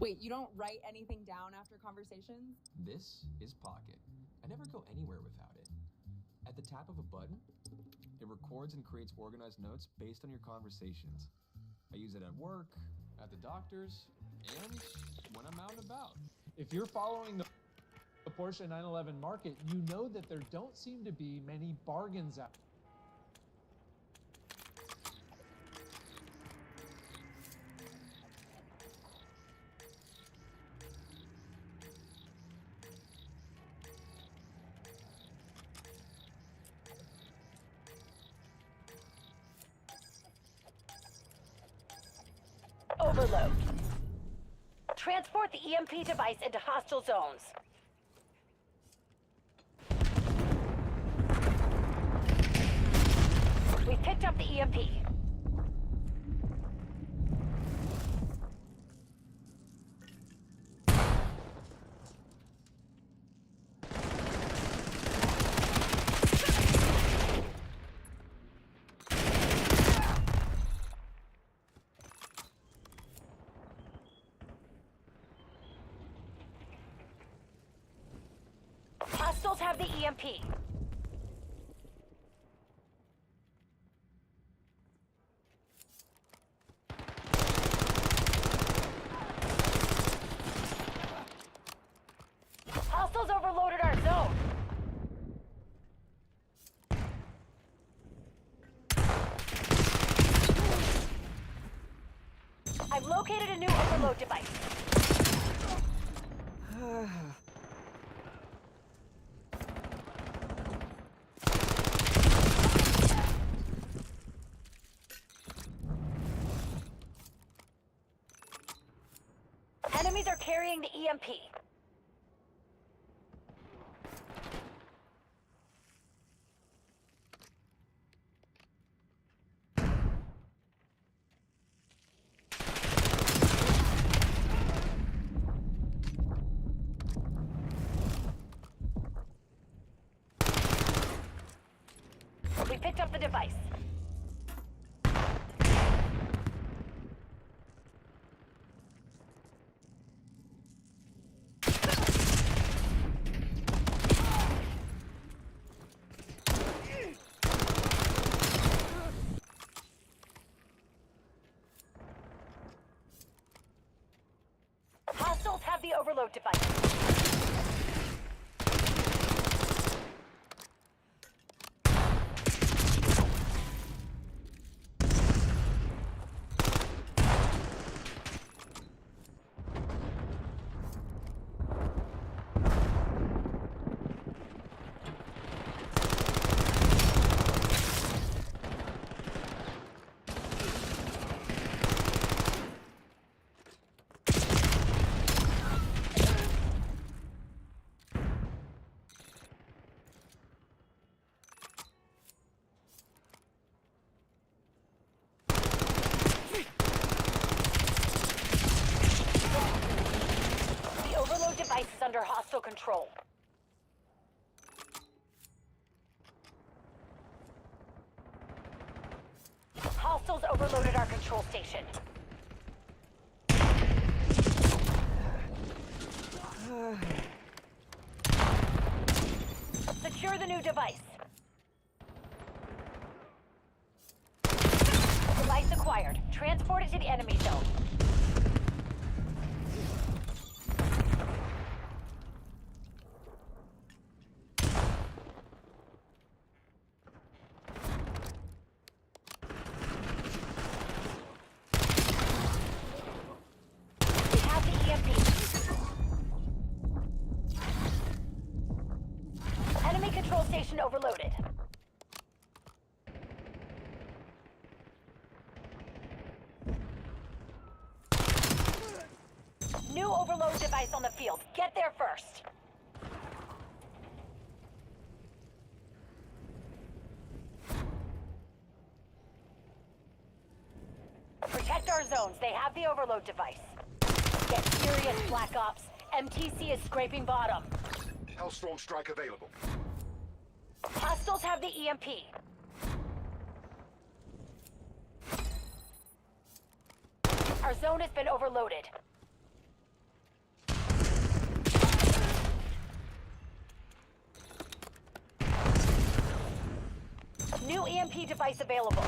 Wait, you don't write anything down after conversations? This is Pocket. I never go anywhere without it. At the tap of a button, it records and creates organized notes based on your conversations. I use it at work, at the doctor's, and when I'm out and about. If you're following the Porsche 911 market, you know that there don't seem to be many bargains out. Overload. Transport the EMP device into hostile zones. We picked up the EMP. Hostiles have the EMP. Hostiles overloaded our zone. I've located a new overload device. Enemies are carrying the EMP. We picked up the device. Hostiles have the overload device. The overload device is under hostile control. Hostiles overloaded our control station. Secure the new device. Device acquired. Transport it to the enemy zone. We have the EMP. Enemy control station overloaded. New overload device on the field. Get there first. Protect our zones. They have the overload device. Get serious, Black Ops. MTC is scraping bottom. Hellstorm strike available. Hostiles have the EMP. Our zone has been overloaded. New EMP device available.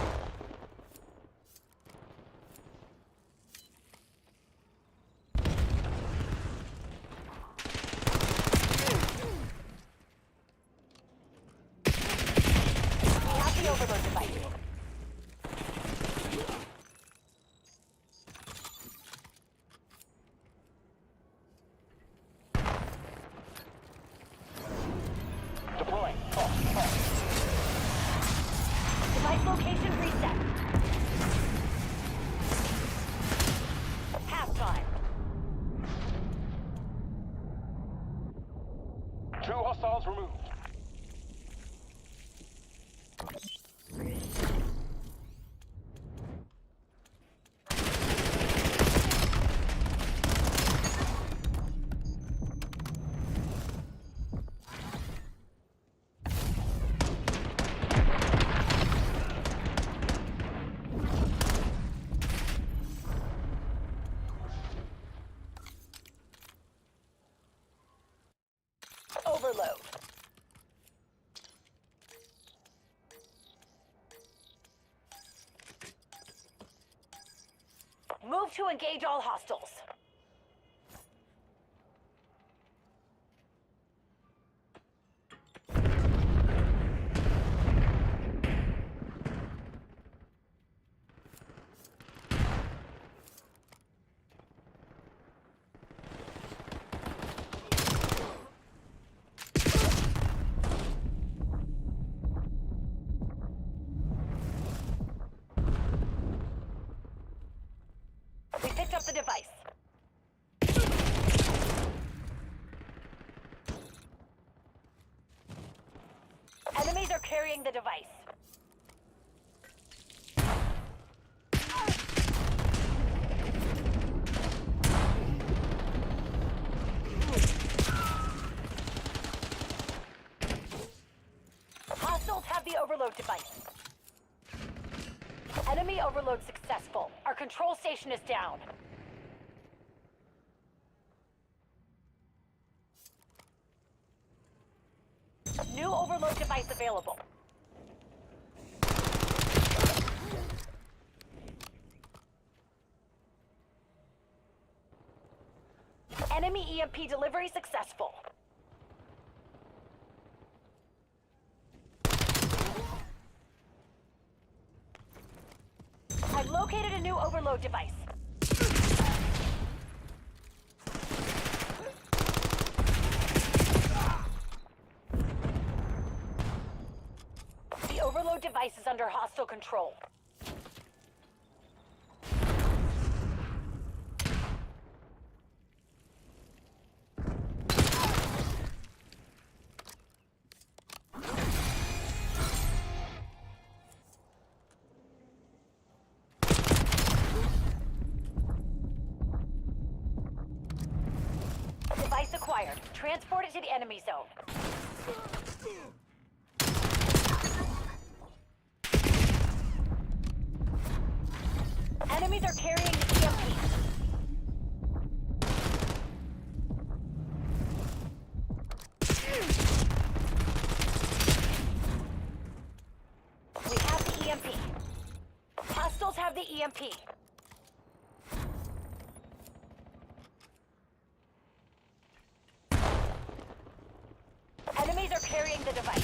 We have the overload device. Deploying. Device location reset. Halftime. 2 hostiles removed. Overload. Move to engage all hostiles. We picked up the device. Enemies are carrying the device. Hostiles have the overload device. Enemy overload successful. Our control station is down. New overload device available. Enemy EMP delivery successful. I've located a new overload device. The overload device is under hostile control. Device acquired. Transport it to the enemy zone. Enemies are carrying the EMP. We have the EMP. Hostiles have the EMP. Enemies are carrying the device.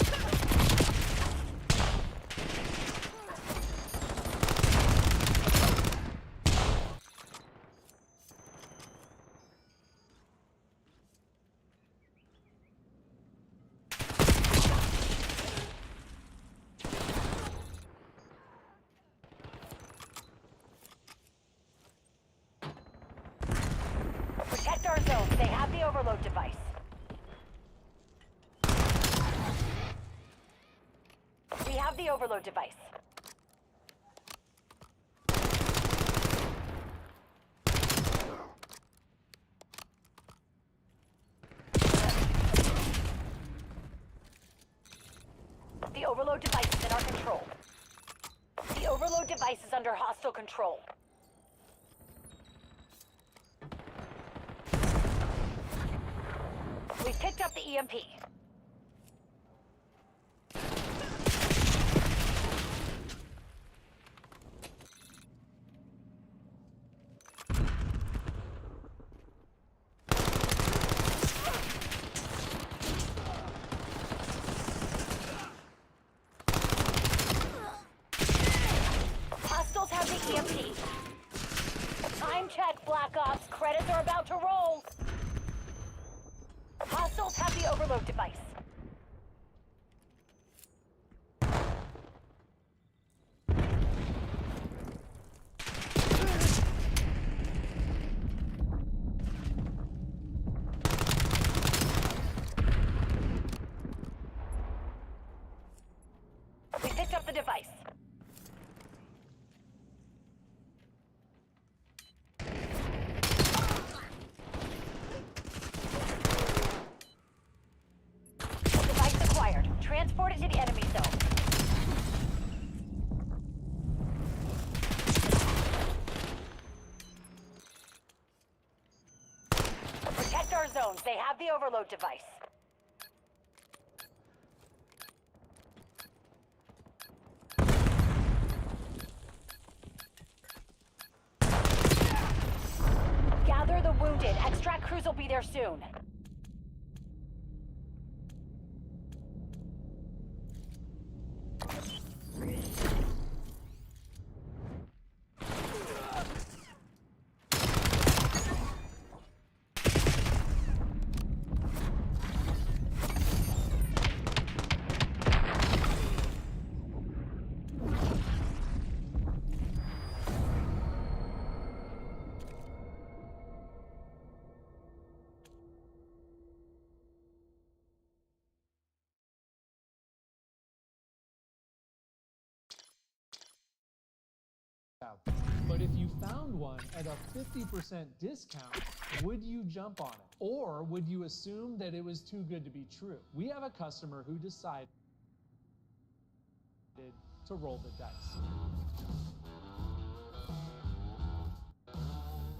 Protect our zones. They have the overload device. We have the overload device. The overload device is in our control. The overload device is under hostile control. We picked up the EMP. transported to the enemy zone. Protect our zones. They have the overload device. Gather the wounded. Extract crews will be there soon. But if you found one at a 50% discount, would you jump on it? Or would you assume that it was too good to be true? We have a customer who decided to roll the dice.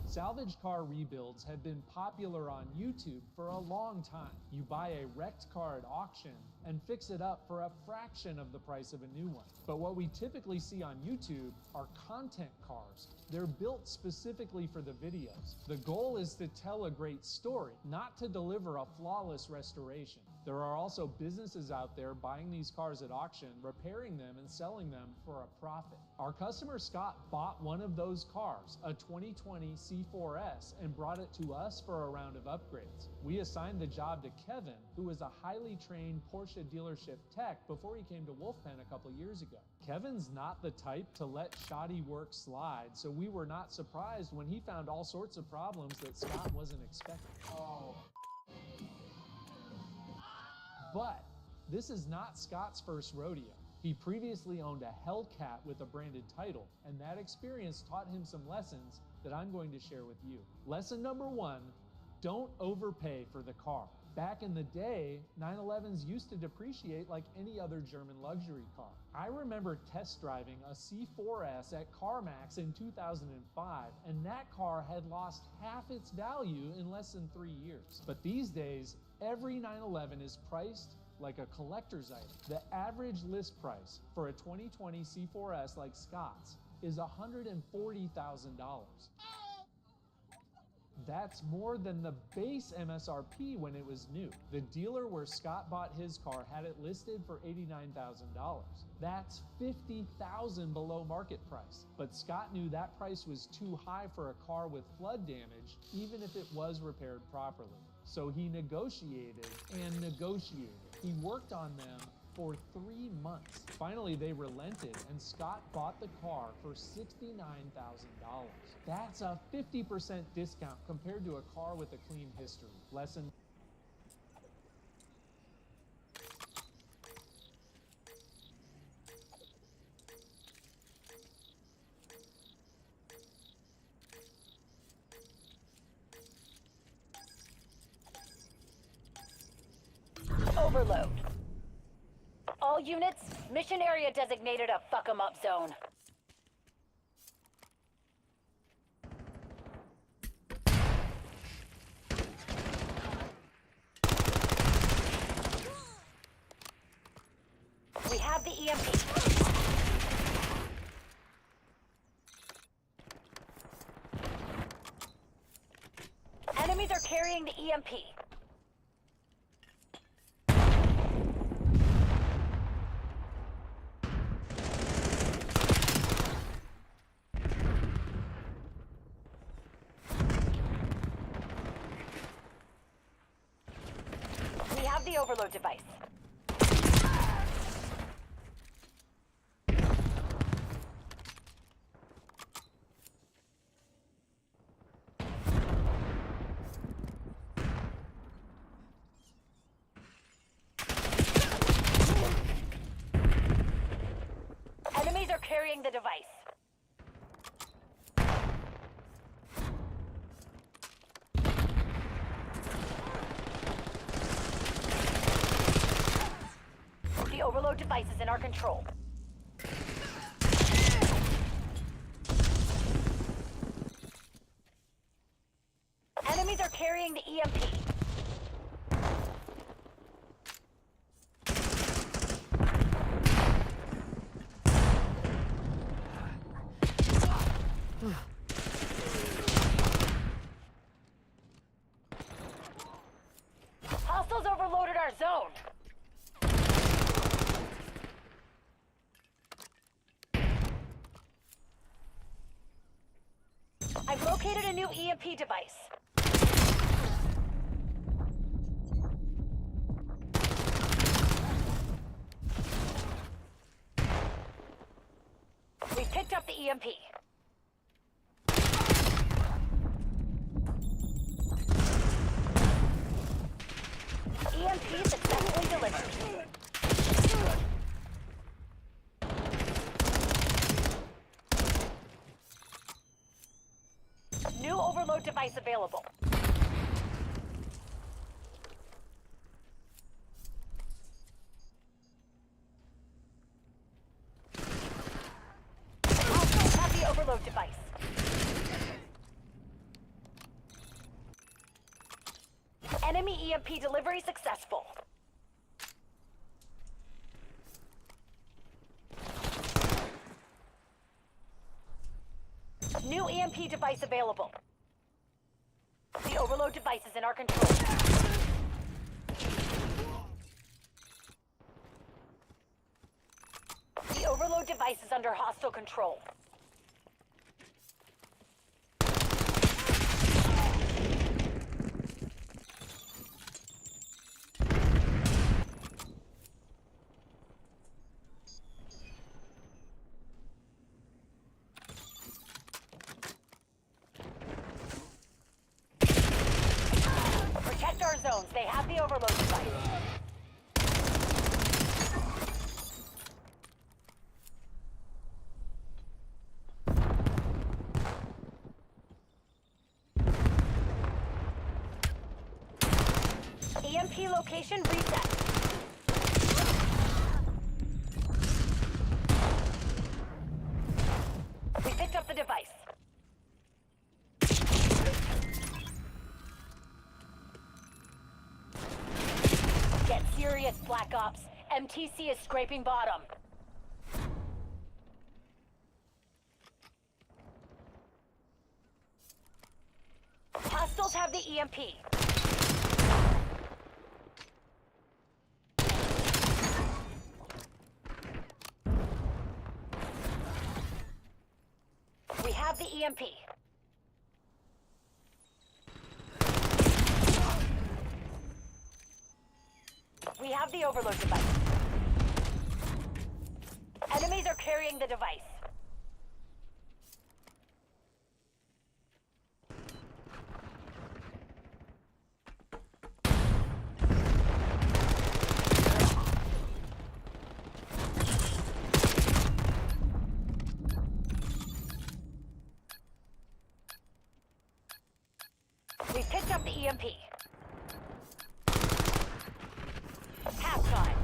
Salvage car rebuilds have been popular on YouTube for a long time. You buy a wrecked car at auction and fix it up for a fraction of the price of a new one. But what we typically see on YouTube are content cars. They're built specifically for the videos. The goal is to tell a great story, not to deliver a flawless restoration. There are also businesses out there buying these cars at auction, repairing them, and selling them for a profit. Our customer Scott bought one of those cars, a 2020 C4S, and brought it to us for a round of upgrades. We assigned the job to Kevin, who was a highly trained Porsche dealership tech before he came to Wolfpen a couple years ago. Kevin's not the type to let shoddy work slide, so we were not surprised when he found all sorts of problems that Scott wasn't expecting. But this is not Scott's first rodeo. He previously owned a Hellcat with a branded title, and that experience taught him some lessons that I'm going to share with you. Lesson number 1, don't overpay for the car. Back in the day, 911s used to depreciate like any other German luxury car. I remember test driving a C4S at CarMax in 2005, and that car had lost half its value in less than 3 years. But these days, every 911 is priced like a collector's item. The average list price for a 2020 C4S like Scott's is $140,000. That's more than the base MSRP when it was new. The dealer where Scott bought his car had it listed for $89,000. That's $50,000 below market price. But Scott knew that price was too high for a car with flood damage, even if it was repaired properly. So he negotiated and negotiated. He worked on them for 3 months. Finally, they relented, and Scott bought the car for $69,000. That's a 50% discount compared to a car with a clean history. Lesson. Overload. All units, mission area designated a fuck 'em up zone. We have the EMP. Enemies are carrying the EMP. We have the overload device. Enemies are carrying the device. The overload device is in our control. Enemies are carrying the EMP. Hostiles overloaded our zone. I've located a new EMP device. We picked up the EMP. EMP successfully delivered. New overload device available. Hostiles have the overload device. Enemy EMP delivery successful. New EMP device available. The overload device is in our control. The overload device is under hostile control. Protect our zones. They have the overload device. EMP location reset. We picked up the device. Get serious, Black Ops. MTC is scraping bottom. Hostiles have the EMP. We have the EMP. We have the overload device. Enemies are carrying the device. We picked up the EMP. Halftime.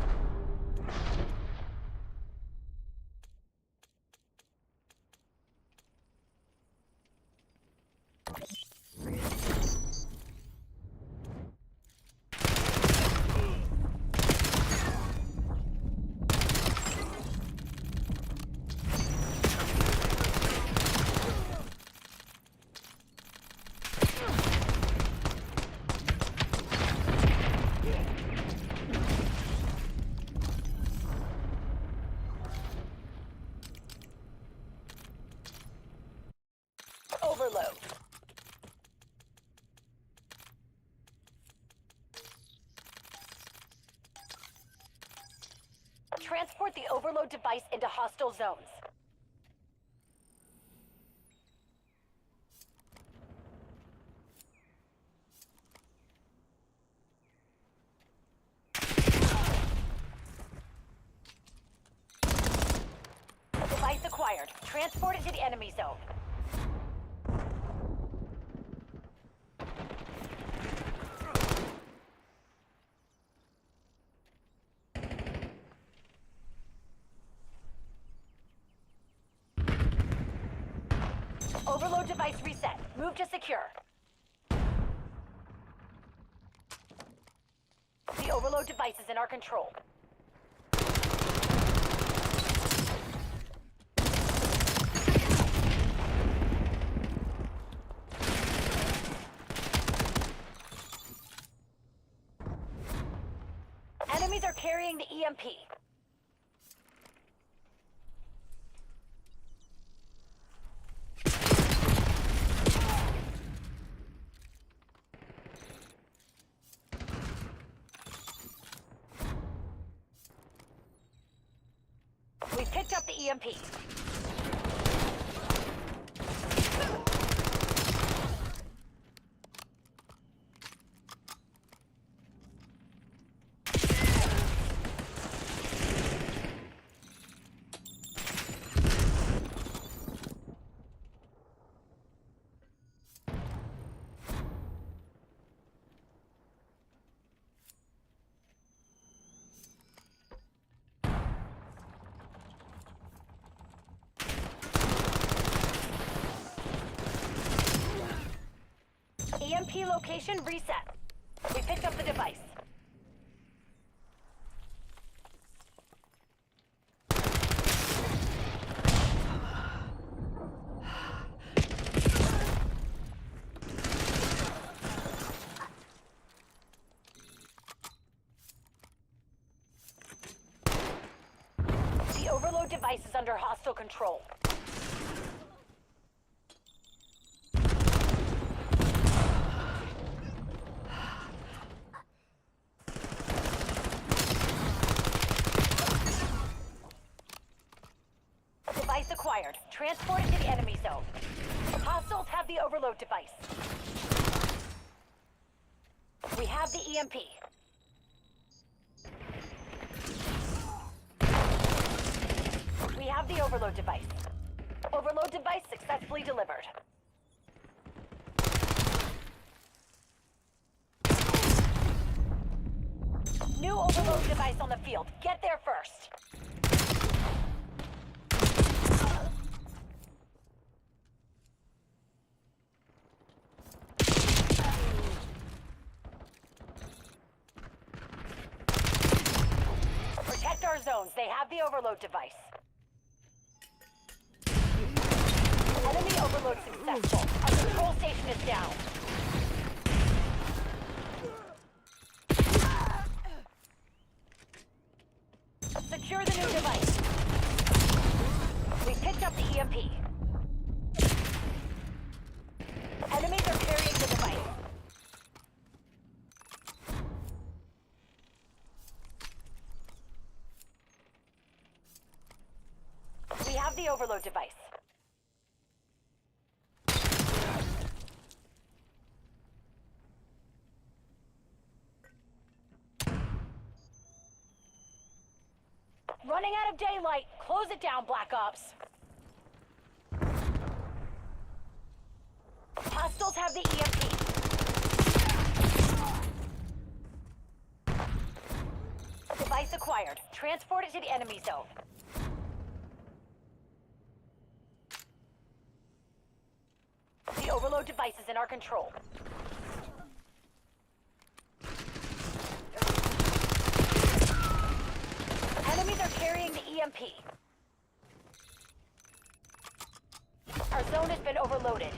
Overload. Transport the overload device into hostile zones. Device acquired. Transport it to the enemy zone. Overload device reset. Move to secure. The overload device is in our control. Enemies are carrying the EMP. We picked up the EMP. EMP location reset. We picked up the device. The overload device is under hostile control. Device acquired. Transport it to the enemy zone. Hostiles have the overload device. We have the EMP. We have the overload device. Overload device successfully delivered. New overload device on the field. Get there first. Protect our zones. They have the overload device. Enemy overload successful. Our control station is down. Secure the new device. We picked up the EMP. Enemies are carrying the device. We have the overload device. Running out of daylight. Close it down, Black Ops. Hostiles have the EMP. Device acquired. Transport it to the enemy zone. The overload device is in our control. Enemies are carrying the EMP. Our zone has been overloaded.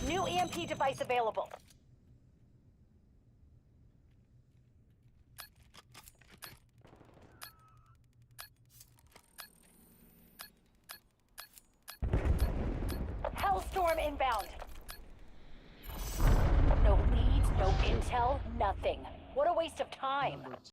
New EMP device available. Hellstorm inbound. No leads, no intel, nothing. What a waste of time.